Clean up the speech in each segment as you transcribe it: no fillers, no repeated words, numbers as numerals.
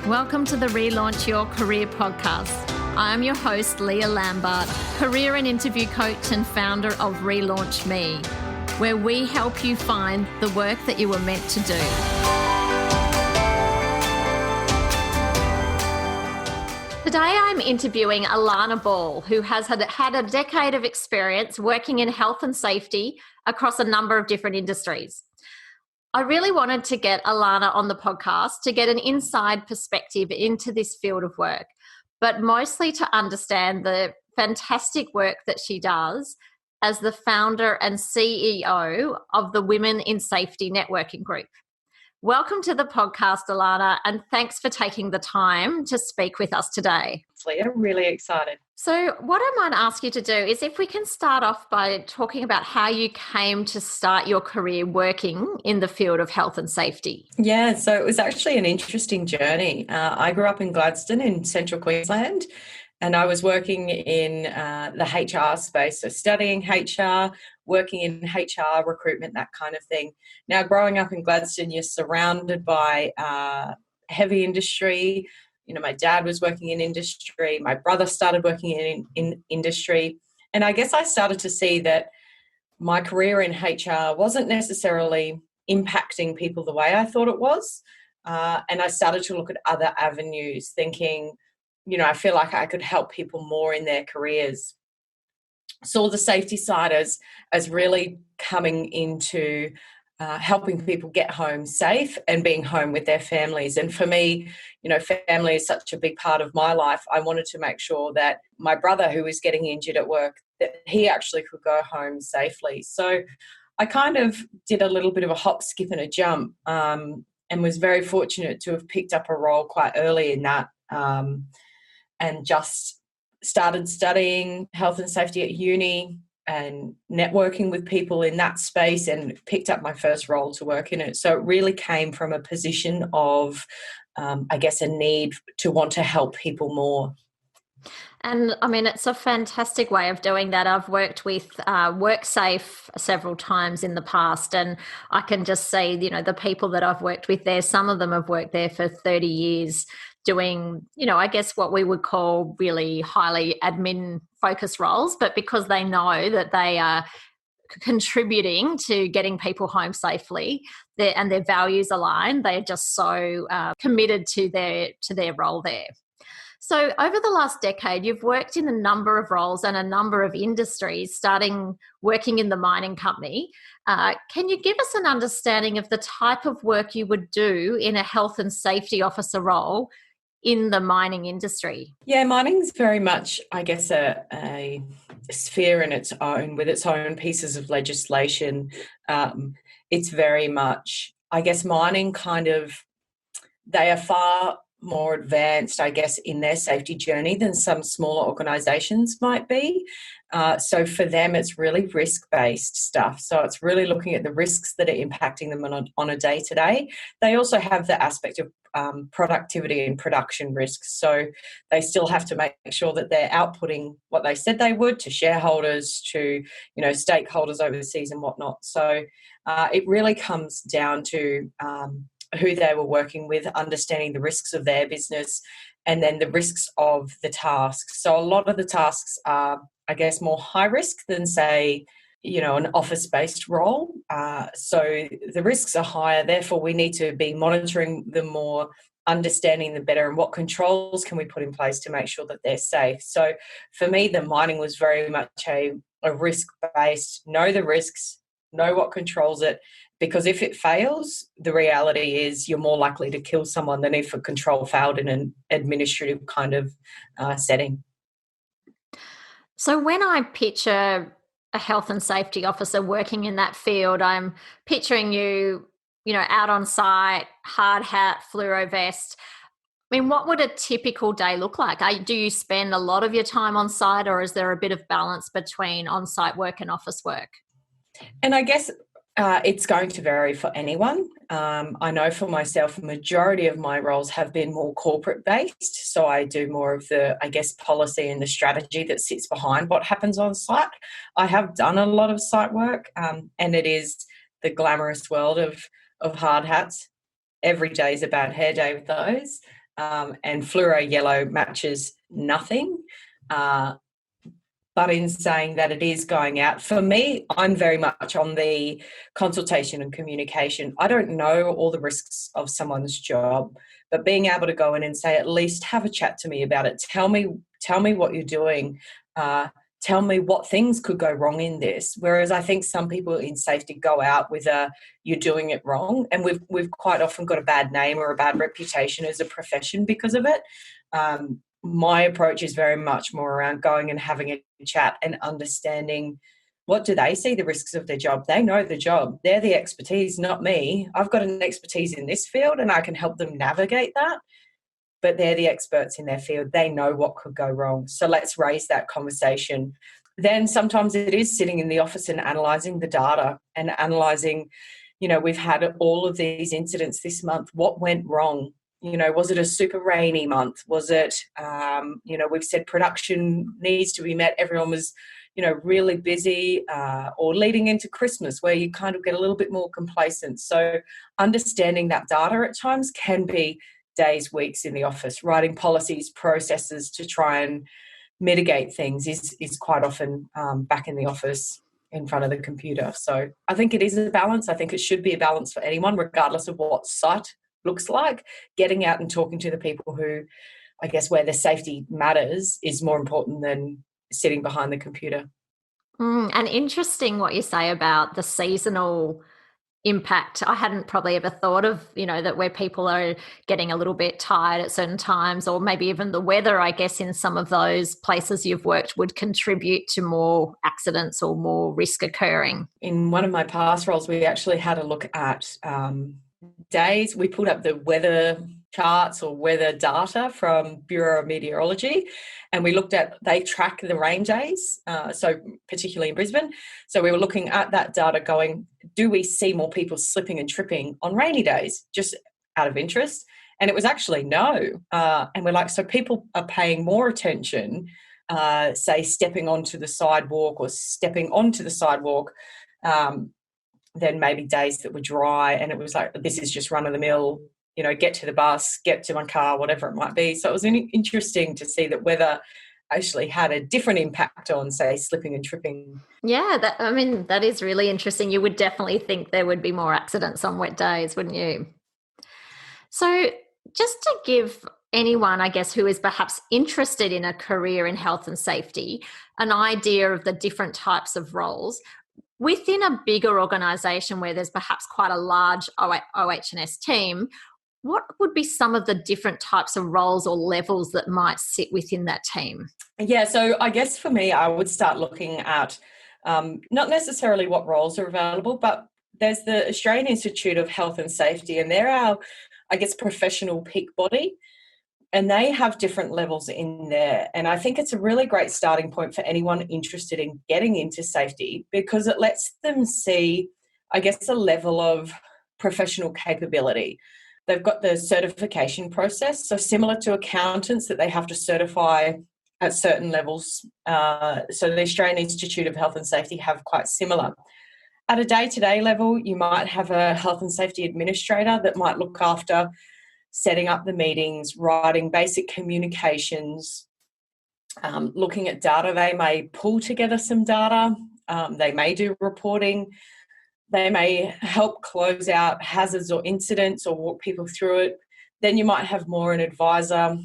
Welcome to the Relaunch Your Career podcast. I am your host, Leah Lambert, career and interview coach and founder of Relaunch Me, where we help you find the work that you were meant to do. Today I'm interviewing Alanna Ball, who has had a decade of experience working in health and safety across a number of different industries. I really wanted to get Alanna on the podcast to get an inside perspective into this field of work, but mostly to understand the fantastic work that she does as the founder and CEO of the Women in Safety Networking Group. Welcome to the podcast, Alanna, and thanks for taking the time to speak with us today. Leah, really excited. So what I might ask you to do is if we can start off by talking about how you came to start your career working in the field of health and safety. Yeah, so it was actually an interesting journey. I grew up in Gladstone in central Queensland, and I was working in the HR space, so studying HR, working in HR, recruitment, that kind of thing. Now, growing up in Gladstone, you're surrounded by heavy industry. You know, my dad was working in industry. My brother started working in industry. And I guess I started to see that my career in HR wasn't necessarily impacting people the way I thought it was. And I started to look at other avenues thinking, you know, I feel like I could help people more in their careers. Saw the safety side as really coming into helping people get home safe and being home with their families. And for me, you know, family is such a big part of my life. I wanted to make sure that my brother, who was getting injured at work, that he actually could go home safely. So I kind of did a little bit of a hop, skip and a jump and was very fortunate to have picked up a role quite early in that and just started studying health and safety at uni and networking with people in that space and picked up my first role to work in it. So it really came from a position of, I guess, a need to want to help people more. And I mean, it's a fantastic way of doing that. I've worked with WorkSafe several times in the past, and I can just say, you know, the people that I've worked with there, some of them have worked there for 30 years doing, you know, I guess what we would call really highly admin focused roles, but because they know that they are contributing to getting people home safely and their values align, they're just so committed to their role there. So over the last decade, you've worked in a number of roles and a number of industries, starting working in the mining company. Can you give us an understanding of the type of work you would do in a health and safety officer role in the mining industry? Yeah, mining's very much, I guess, a sphere in its own, with its own pieces of legislation. It's very much, I guess, mining they are far more advanced, I guess, in their safety journey than some smaller organisations might be. So for them, it's really risk-based stuff. So it's really looking at the risks that are impacting them on a day-to-day. They also have the aspect of productivity and production risks. So they still have to make sure that they're outputting what they said they would to shareholders, to, you know, stakeholders overseas and whatnot. So it really comes down to who they were working with, understanding the risks of their business and then the risks of the tasks. So a lot of the tasks are, I guess, more high risk than, say, you know, an office-based role. So the risks are higher. Therefore, we need to be monitoring them more, understanding them better, and what controls can we put in place to make sure that they're safe. So for me, the mining was very much a risk-based, know the risks, know what controls it, because if it fails, the reality is you're more likely to kill someone than if a control failed in an administrative kind of setting. So when I picture a health and safety officer working in that field, I'm picturing you know, out on site, hard hat, fluoro vest. I mean, what would a typical day look like? Do you spend a lot of your time on site, or is there a bit of balance between on-site work and office work? And I guess it's going to vary for anyone. I know for myself, a majority of my roles have been more corporate based. So I do more of the, I guess, policy and the strategy that sits behind what happens on site. I have done a lot of site work and it is the glamorous world of hard hats. Every day is a bad hair day with those. and fluoro yellow matches nothing. But in saying that it is going out, for me, I'm very much on the consultation and communication. I don't know all the risks of someone's job, but being able to go in and say, at least have a chat to me about it. Tell me what you're doing. Tell me what things could go wrong in this. Whereas I think some people in safety go out with you're doing it wrong. And we've quite often got a bad name or a bad reputation as a profession because of it. My approach is very much more around going and having a chat and understanding, what do they see the risks of their job? They know the job. They're the expertise, not me. I've got an expertise in this field and I can help them navigate that. But they're the experts in their field. They know what could go wrong. So let's raise that conversation. Then sometimes it is sitting in the office and analysing the data and analysing, we've had all of these incidents this month. What went wrong? Was it a super rainy month? Was it, we've said production needs to be met. Everyone was, really busy, or leading into Christmas where you kind of get a little bit more complacent. So understanding that data at times can be days, weeks in the office. Writing policies, processes to try and mitigate things is quite often back in the office in front of the computer. So I think it is a balance. I think it should be a balance for anyone, regardless of what site looks like. Getting out and talking to the people who, I guess, where the safety matters is more important than sitting behind the computer. And interesting what you say about the seasonal impact. I hadn't probably ever thought of, that where people are getting a little bit tired at certain times, or maybe even the weather, I guess, in some of those places you've worked would contribute to more accidents or more risk occurring. In one of my past roles, we actually had a look at days. We put up the weather charts or weather data from Bureau of Meteorology, and we looked at, they track the rain days, so particularly in Brisbane. So we were looking at that data going, do we see more people slipping and tripping on rainy days, just out of interest? And it was actually no. And we're like, so people are paying more attention, say stepping onto the sidewalk or stepping onto the sidewalk, than maybe days that were dry. And it was like, this is just run of the mill, get to the bus, get to my car, whatever it might be. So it was interesting to see that weather actually had a different impact on, say, slipping and tripping. Yeah, that is really interesting. You would definitely think there would be more accidents on wet days, wouldn't you? So just to give anyone, I guess, who is perhaps interested in a career in health and safety, an idea of the different types of roles, within a bigger organisation where there's perhaps quite a large OH&S team, what would be some of the different types of roles or levels that might sit within that team? Yeah, so I guess for me, I would start looking at not necessarily what roles are available, but there's the Australian Institute of Health and Safety, and they're our, I guess, professional peak body. And they have different levels in there. And I think it's a really great starting point for anyone interested in getting into safety, because it lets them see, I guess, a level of professional capability. They've got the certification process, so similar to accountants that they have to certify at certain levels. So the Australian Institute of Health and Safety have quite similar. At a day-to-day level, you might have a health and safety administrator that might look after setting up the meetings, writing basic communications, looking at data. They may pull together some data. They may do reporting. They may help close out hazards or incidents or walk people through it. Then you might have more an advisor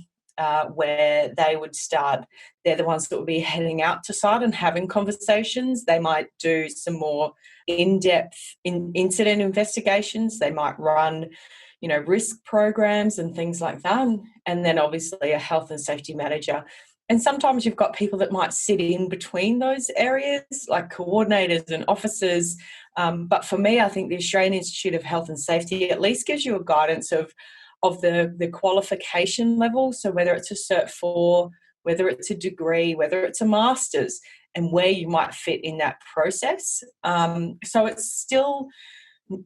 where they would start. They're the ones that will be heading out to site and having conversations. They might do some more in-depth incident investigations. They might run risk programs and things like that. And then obviously a health and safety manager. And sometimes you've got people that might sit in between those areas, like coordinators and officers. But for me, I think the Australian Institute of Health and Safety at least gives you a guidance of the qualification level. So whether it's a Cert 4, whether it's a degree, whether it's a master's, and where you might fit in that process. So it's still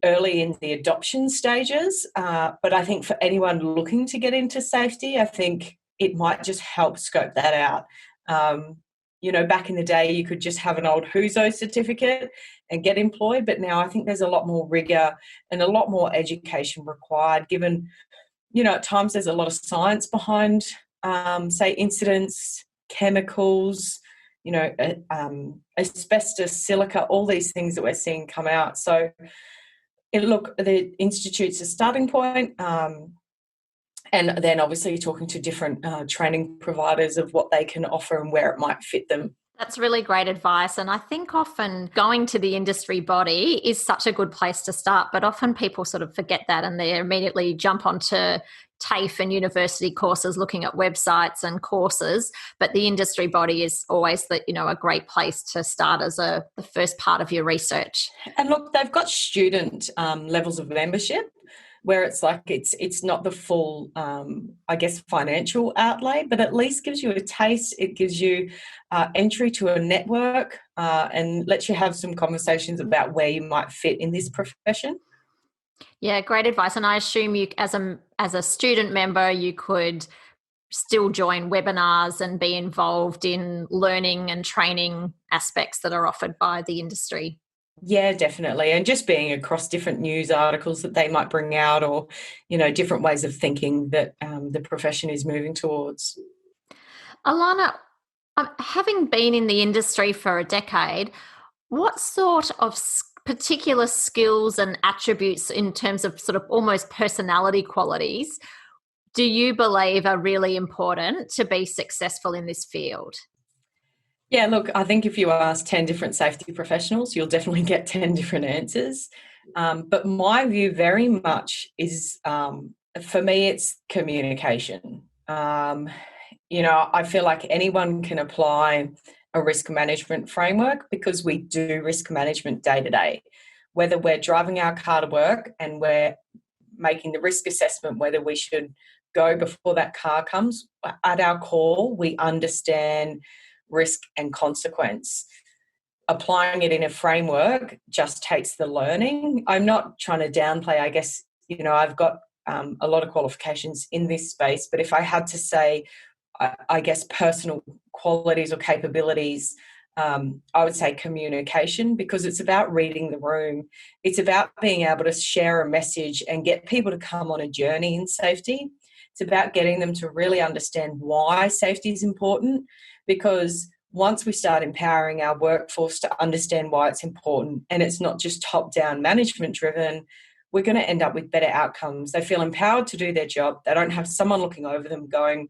early in the adoption stages, but I think for anyone looking to get into safety, I think it might just help scope that out. Back in the day, you could just have an old WHOSO certificate and get employed, but now I think there's a lot more rigour and a lot more education required, given at times there's a lot of science behind, say, incidents, chemicals, asbestos, silica, all these things that we're seeing come out. So, the Institute's a starting point, and then obviously talking to different training providers of what they can offer and where it might fit them. That's really great advice. And I think often going to the industry body is such a good place to start, but often people sort of forget that and they immediately jump onto TAFE and university courses, looking at websites and courses. But the industry body is always a great place to start as the first part of your research. And look, they've got student levels of membership, where it's like it's not the full, financial outlay, but at least gives you a taste. It gives you entry to a network and lets you have some conversations about where you might fit in this profession. Yeah, great advice. And I assume you, as a student member, you could still join webinars and be involved in learning and training aspects that are offered by the industry. Yeah, definitely. And just being across different news articles that they might bring out, or, different ways of thinking that the profession is moving towards. Alanna, having been in the industry for a decade, what sort of particular skills and attributes in terms of sort of almost personality qualities do you believe are really important to be successful in this field? Yeah, look, I think if you ask 10 different safety professionals, you'll definitely get 10 different answers. But my view very much is, for me, it's communication. I feel like anyone can apply a risk management framework, because we do risk management day to day. Whether we're driving our car to work and we're making the risk assessment whether we should go before that car comes, at our core, we understand risk and consequence. Applying it in a framework just takes the learning. I'm not trying to downplay, I guess, I've got a lot of qualifications in this space, but if I had to say, I guess, personal qualities or capabilities, I would say communication, because it's about reading the room. It's about being able to share a message and get people to come on a journey in safety. It's about getting them to really understand why safety is important, because once we start empowering our workforce to understand why it's important, and it's not just top-down management driven, we're going to end up with better outcomes. They feel empowered to do their job. They don't have someone looking over them going,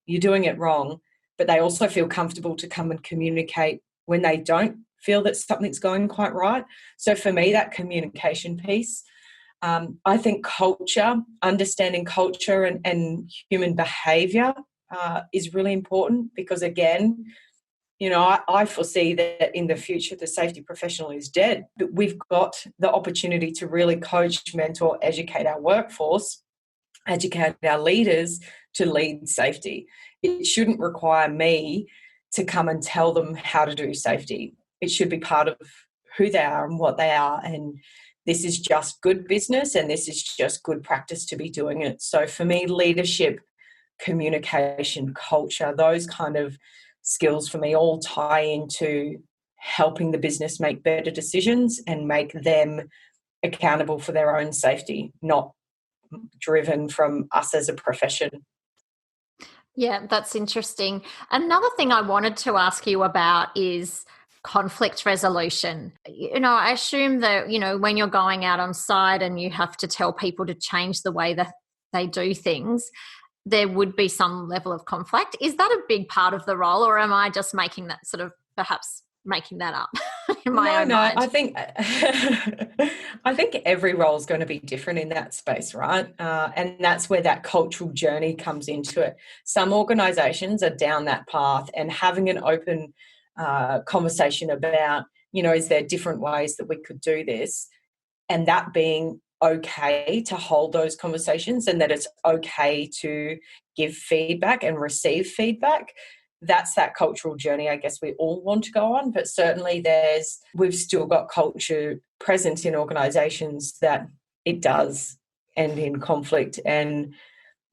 you're doing it wrong, but they also feel comfortable to come and communicate when they don't feel that something's going quite right. So for me, that communication piece, I think culture, understanding culture and human behaviour is really important, because, again, I foresee that in the future the safety professional is dead, but we've got the opportunity to really coach, mentor, educate our workforce, educate our leaders to lead safety. It shouldn't require me to come and tell them how to do safety. It should be part of who they are and what they are, and this is just good business and this is just good practice to be doing it. So for me, leadership, communication, culture, those kind of skills for me all tie into helping the business make better decisions and make them accountable for their own safety, not driven from us as a profession. Yeah, that's interesting. Another thing I wanted to ask you about is conflict resolution. I assume that, when you're going out on site and you have to tell people to change the way that they do things, there would be some level of conflict. Is that a big part of the role, or am I just making that perhaps making that up in my own mind? I think every role is going to be different in that space, right? And that's where that cultural journey comes into it. Some organisations are down that path and having an open conversation about, is there different ways that we could do this, and that being okay to hold those conversations, and that it's okay to give feedback and receive feedback. That's that cultural journey I guess we all want to go on, but certainly we've still got culture present in organisations that it does end in conflict, and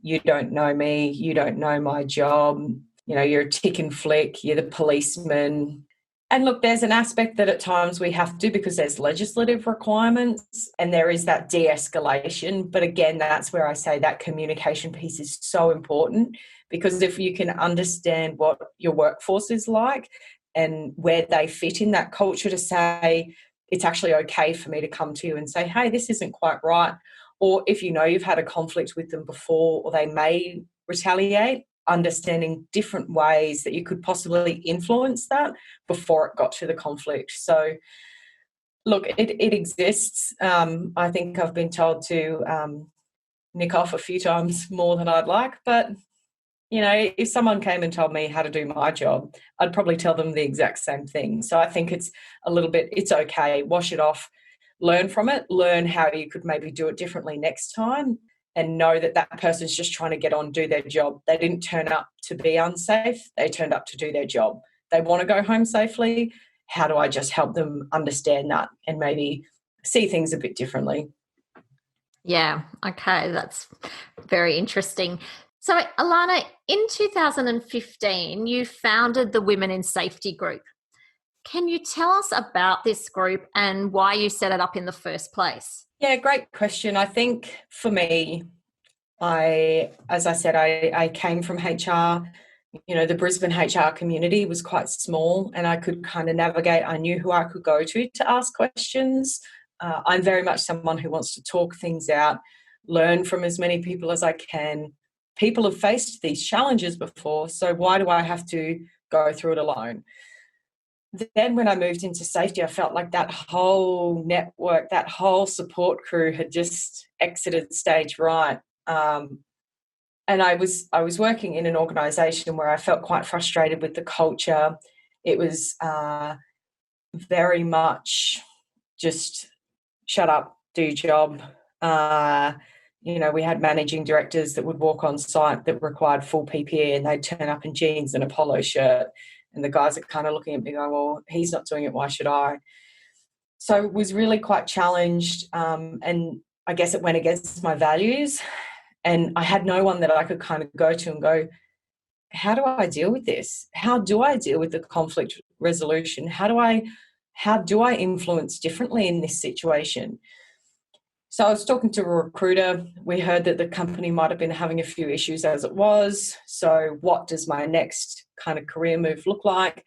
you don't know me, you don't know my job, you're a tick and flick, you're the policeman. And look, there's an aspect that at times we have to, because there's legislative requirements and there is that de-escalation. But again, that's where I say that communication piece is so important, because if you can understand what your workforce is like and where they fit in that culture, to say it's actually okay for me to come to you and say, hey, this isn't quite right. Or if you know you've had a conflict with them before or they may retaliate, understanding different ways that you could possibly influence that before it got to the conflict. So, look, it exists. I think I've been told to nick off a few times more than I'd like, but you know, if someone came and told me how to do my job, I'd probably tell them the exact same thing. So I think it's a little bit, it's okay, wash it off, learn from it, learn how you could maybe do it differently next time, and know that that person's just trying to get on, do their job. They didn't turn up to be unsafe. They turned up to do their job. They want to go home safely. How do I just help them understand that and maybe see things a bit differently? Yeah, okay, that's very interesting. So, Alanna, in 2015, you founded the Women in Safety group. Can you tell us about this group and why you set it up in the first place? Yeah, great question. I think for me, as I said, I came from HR. You know, the Brisbane HR community was quite small and I could kind of navigate. I knew who I could go to ask questions. I'm very much someone who wants to talk things out, learn from as many people as I can. People have faced these challenges before, so why do I have to go through it alone? Then when I moved into safety, I felt like that whole network, that whole support crew had just exited stage right. And I was working in an organisation where I felt quite frustrated with the culture. It was very much just shut up, do your job. You know, we had managing directors that would walk on site that required full PPE and they'd turn up in jeans and a polo shirt. And the guys are kind of looking at me going, well, he's not doing it, why should I? So it was really quite challenged. And I guess it went against my values. And I had no one that I could kind of go to and go, how do I deal with this? How do I deal with the conflict resolution? How do I influence differently in this situation? So I was talking to a recruiter. We heard that the company might have been having a few issues as it was. So what does my next kind of career move look like?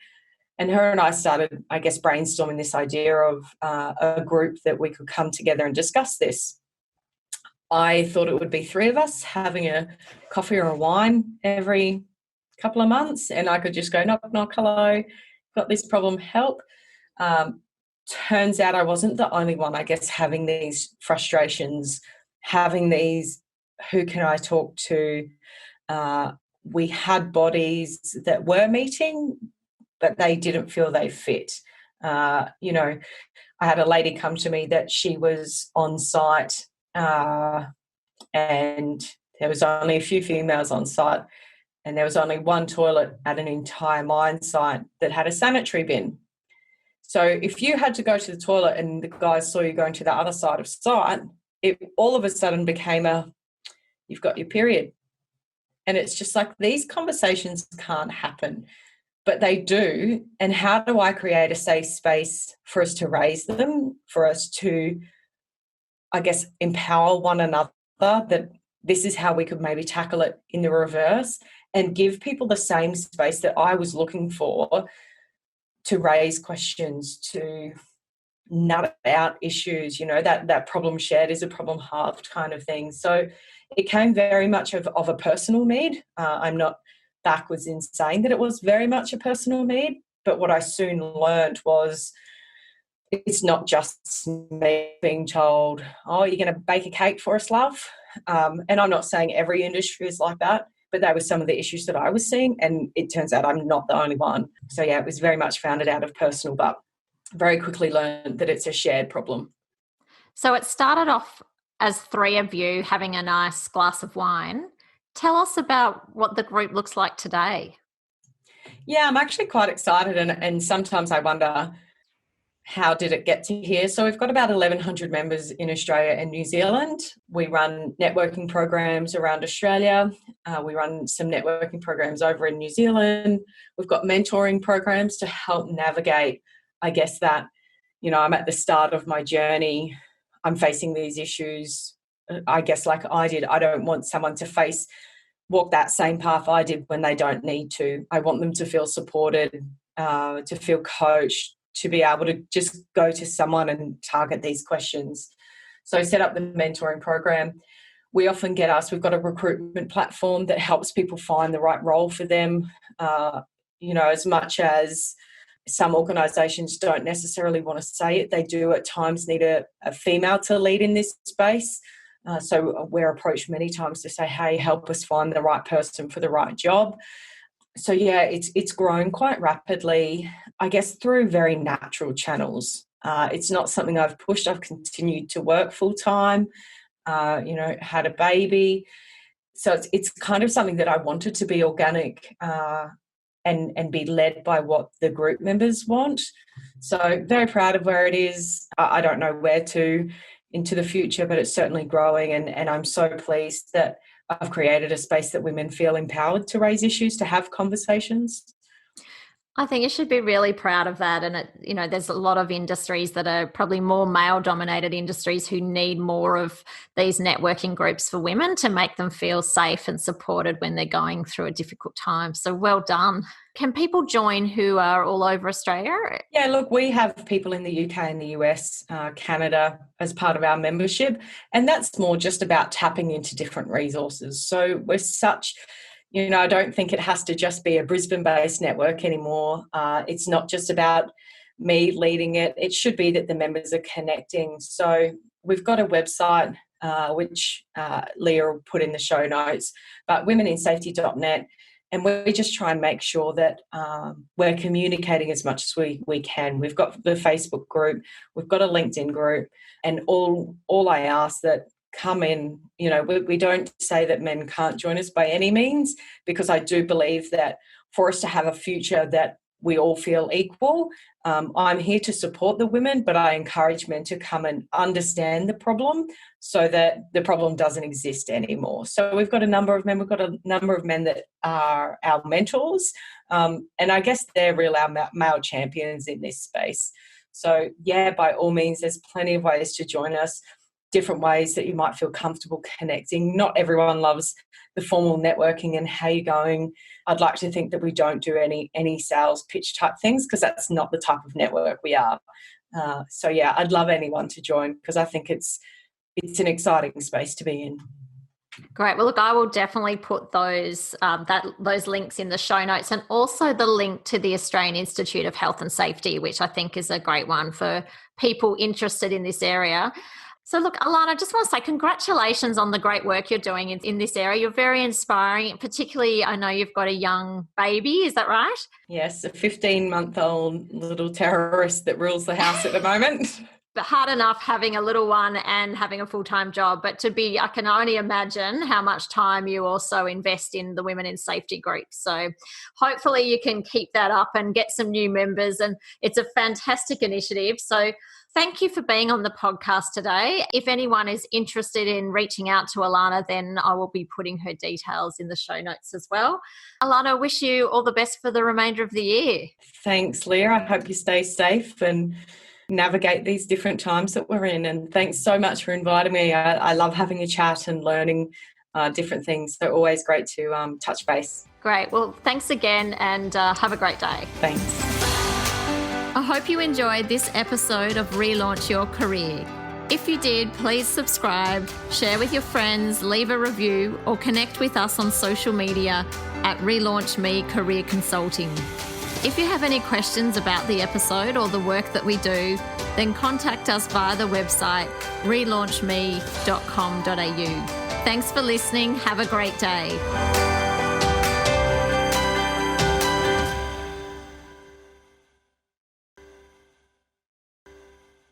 And her and I started, I guess, brainstorming this idea of a group that we could come together and discuss this. I thought it would be three of us having a coffee or a wine every couple of months, and I could just go, knock, knock, hello, got this problem, help. Turns out I wasn't the only one, I guess, having these frustrations, having these, who can I talk to? We had bodies that were meeting, but they didn't feel they fit. You know, I had a lady come to me that she was on site and there was only a few females on site and there was only one toilet at an entire mine site that had a sanitary bin. So if you had to go to the toilet and the guys saw you going to the other side of site, it all of a sudden became you've got your period. And it's just like, these conversations can't happen, but they do. And how do I create a safe space for us to raise them, for us to, I guess, empower one another, that this is how we could maybe tackle it in the reverse, and give people the same space that I was looking for to raise questions, to nut out issues, you know, that problem shared is a problem halved kind of thing. So it came very much of a personal need. I'm not backwards in saying that it was very much a personal need, but what I soon learned was it's not just me being told, oh, you're going to bake a cake for us, love. And I'm not saying every industry is like that, but that was some of the issues that I was seeing. And it turns out I'm not the only one. So, yeah, it was very much founded out of personal, but very quickly learned that it's a shared problem. So it started off as three of you having a nice glass of wine. Tell us about what the group looks like today. Yeah, I'm actually quite excited. And sometimes I wonder, how did it get to here? So we've got about 1,100 members in Australia and New Zealand. We run networking programs around Australia. We run some networking programs over in New Zealand. We've got mentoring programs to help navigate, I guess, that, I'm at the start of my journey. I'm facing these issues, I guess, like I did. I don't want someone to walk that same path I did when they don't need to. I want them to feel supported, to feel coached, to be able to just go to someone and target these questions. So set up the mentoring program. We often get asked, we've got a recruitment platform that helps people find the right role for them. As much as some organisations don't necessarily want to say it, they do at times need a female to lead in this space. So we're approached many times to say, hey, help us find the right person for the right job. So, yeah, it's growing quite rapidly, I guess, through very natural channels. It's not something I've pushed. I've continued to work full-time, had a baby. So it's kind of something that I wanted to be organic and be led by what the group members want. So very proud of where it is. I don't know where to into the future, but it's certainly growing, and I'm so pleased that I've created a space that women feel empowered to raise issues, to have conversations. I think you should be really proud of that. And, there's a lot of industries that are probably more male-dominated industries who need more of these networking groups for women to make them feel safe and supported when they're going through a difficult time. So well done. Can people join who are all over Australia? Yeah, look, we have people in the UK and the US, Canada as part of our membership. And that's more just about tapping into different resources. So we're such... I don't think it has to just be a Brisbane-based network anymore. It's not just about me leading it. It should be that the members are connecting. So we've got a website, which Leah will put in the show notes, but womeninsafety.net. And we just try and make sure that we're communicating as much as we can. We've got the Facebook group. We've got a LinkedIn group. And all I ask that come in, we don't say that men can't join us by any means, because I do believe that for us to have a future that we all feel equal, I'm here to support the women, but I encourage men to come and understand the problem so that the problem doesn't exist anymore. So we've got a number of men that are our mentors, and I guess they're our male champions in this space. So yeah, by all means, there's plenty of ways to join us. Different ways that you might feel comfortable connecting. Not everyone loves the formal networking and how you're going. I'd like to think that we don't do any sales pitch type things, because that's not the type of network we are. So yeah, I'd love anyone to join, because I think it's an exciting space to be in. Great. Well, look, I will definitely put those links in the show notes, and also the link to the Australian Institute of Health and Safety, which I think is a great one for people interested in this area. So look, Alanna, I just want to say congratulations on the great work you're doing in this area. You're very inspiring. Particularly, I know you've got a young baby. Is that right? Yes, a 15-month-old little terrorist that rules the house at the moment. But hard enough having a little one and having a full-time job. But I can only imagine how much time you also invest in the Women in Safety group. So hopefully you can keep that up and get some new members. And it's a fantastic initiative. So thank you for being on the podcast today. If anyone is interested in reaching out to Alanna, then I will be putting her details in the show notes as well. Alanna, I wish you all the best for the remainder of the year. Thanks, Leah. I hope you stay safe and navigate these different times that we're in. And thanks so much for inviting me. I love having a chat and learning different things. So always great to touch base. Great. Well, thanks again, and have a great day. Thanks. I hope you enjoyed this episode of Relaunch Your Career. If you did, please subscribe, share with your friends, leave a review, or connect with us on social media at Relaunch Me Career Consulting. If you have any questions about the episode or the work that we do, then contact us via the website relaunchme.com.au. Thanks for listening. Have a great day.